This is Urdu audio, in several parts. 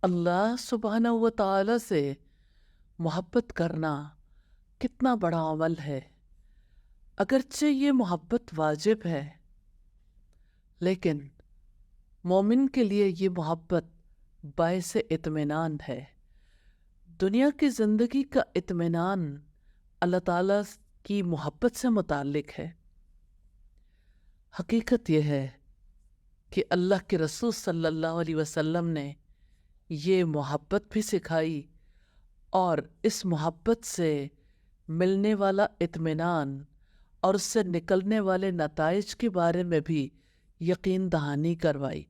اللہ سبحانہ و تعالی سے محبت کرنا کتنا بڑا عمل ہے۔ اگرچہ یہ محبت واجب ہے، لیکن مومن کے لیے یہ محبت باعث اطمینان ہے۔ دنیا کی زندگی کا اطمینان اللہ تعالیٰ کی محبت سے متعلق ہے۔ حقیقت یہ ہے کہ اللہ کے رسول صلی اللہ علیہ وسلم نے یہ محبت بھی سکھائی، اور اس محبت سے ملنے والا اطمینان اور اس سے نکلنے والے نتائج کے بارے میں بھی یقین دہانی کروائی۔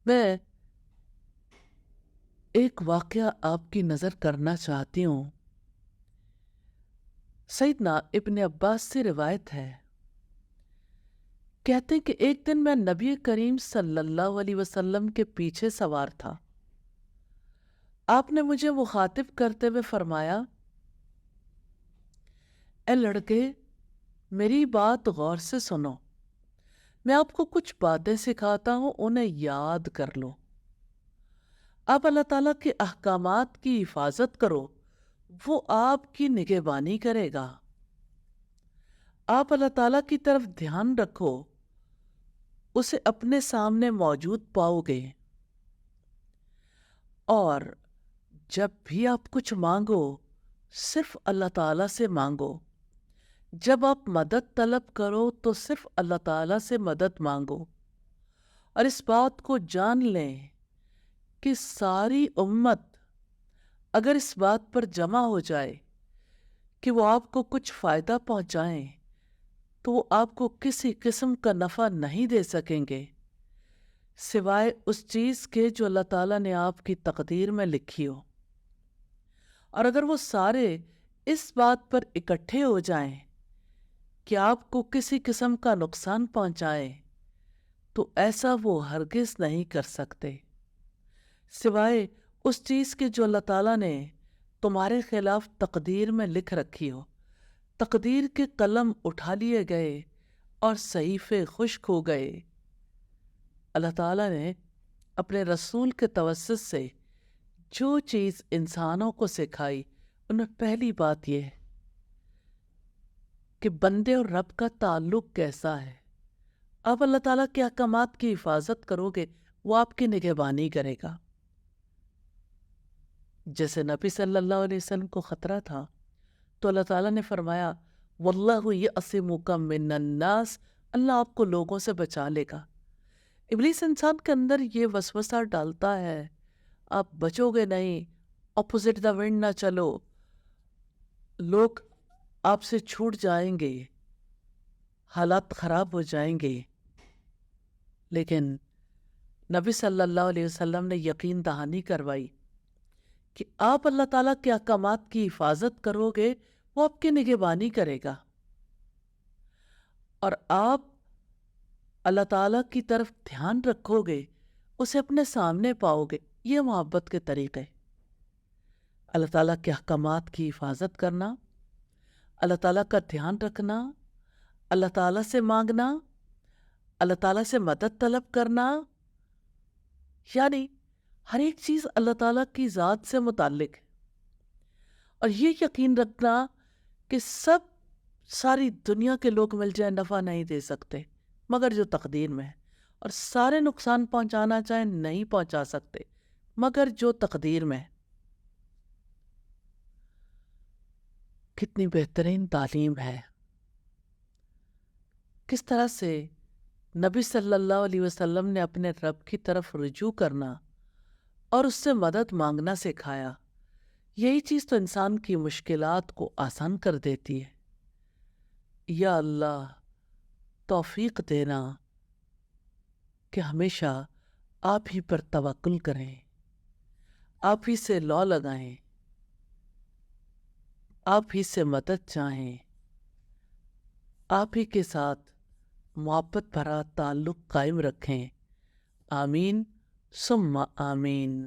میں ایک واقعہ آپ کی نظر کرنا چاہتی ہوں۔ سیدنا ابن عباس سے روایت ہے، کہتے ہیں کہ ایک دن میں نبی کریم صلی اللہ علیہ وسلم کے پیچھے سوار تھا۔ آپ نے مجھے مخاطب کرتے ہوئے فرمایا، اے لڑکے، میری بات غور سے سنو، میں آپ کو کچھ باتیں سکھاتا ہوں، انہیں یاد کر لو۔ آپ اللہ تعالیٰ کے احکامات کی حفاظت کرو، وہ آپ کی نگہبانی کرے گا۔ آپ اللہ تعالیٰ کی طرف دھیان رکھو، اسے اپنے سامنے موجود پاؤ گے، اور جب بھی آپ کچھ مانگو صرف اللہ تعالیٰ سے مانگو۔ جب آپ مدد طلب کرو تو صرف اللہ تعالیٰ سے مدد مانگو، اور اس بات کو جان لیں کہ ساری امت اگر اس بات پر جمع ہو جائے کہ وہ آپ کو کچھ فائدہ پہنچائیں تو وہ آپ کو کسی قسم کا نفع نہیں دے سکیں گے سوائے اس چیز کے جو اللہ تعالیٰ نے آپ کی تقدیر میں لکھی ہو۔ اور اگر وہ سارے اس بات پر اکٹھے ہو جائیں کہ آپ کو کسی قسم کا نقصان پہنچائیں تو ایسا وہ ہرگز نہیں کر سکتے سوائے اس چیز کے جو اللہ تعالیٰ نے تمہارے خلاف تقدیر میں لکھ رکھی ہو۔ تقدیر کے قلم اٹھا لیے گئے اور صحیفے خشک ہو گئے۔ اللہ تعالیٰ نے اپنے رسول کے توسط سے جو چیز انسانوں کو سکھائی، ان میں پہلی بات یہ ہے کہ بندے اور رب کا تعلق کیسا ہے۔ آپ اللہ تعالیٰ کے احکامات کی حفاظت کرو گے، وہ آپ کی نگہبانی کرے گا۔ جیسے نبی صلی اللہ علیہ وسلم کو خطرہ تھا تو اللہ تعالیٰ نے فرمایا، واللہ یعصمک من الناس، اللہ آپ کو لوگوں سے بچا لے گا۔ ابلیس انسان کے اندر یہ وسوسہ ڈالتا ہے، آپ بچو گے نہیں، اپوزٹ دا ونڈ نہ چلو، لوگ آپ سے چھوٹ جائیں گے، حالات خراب ہو جائیں گے۔ لیکن نبی صلی اللہ علیہ وسلم نے یقین دہانی کروائی کہ آپ اللہ تعالیٰ کے احکامات کی حفاظت کرو گے، وہ آپ کی نگہبانی کرے گا، اور آپ اللہ تعالیٰ کی طرف دھیان رکھو گے، اسے اپنے سامنے پاؤ گے۔ یہ محبت کے طریقے، اللہ تعالیٰ کے احکامات کی حفاظت کرنا، اللہ تعالیٰ کا دھیان رکھنا، اللہ تعالیٰ سے مانگنا، اللہ تعالیٰ سے مدد طلب کرنا، یعنی ہر ایک چیز اللہ تعالیٰ کی ذات سے متعلق ہے۔ اور یہ یقین رکھنا کہ ساری دنیا کے لوگ مل جائیں نفع نہیں دے سکتے مگر جو تقدیر میں ہے، اور سارے نقصان پہنچانا چاہیں نہیں پہنچا سکتے مگر جو تقدیر میں ہے۔ کتنی بہترین تعلیم ہے، کس طرح سے نبی صلی اللہ علیہ وسلم نے اپنے رب کی طرف رجوع کرنا اور اس سے مدد مانگنا سکھایا۔ یہی چیز تو انسان کی مشکلات کو آسان کر دیتی ہے۔ یا اللہ، توفیق دینا کہ ہمیشہ آپ ہی پر توکل کریں، آپ ہی سے لو لگائیں، آپ ہی سے مدد چاہیں، آپ ہی کے ساتھ محبت بھرا تعلق قائم رکھیں۔ آمین ثم آمین۔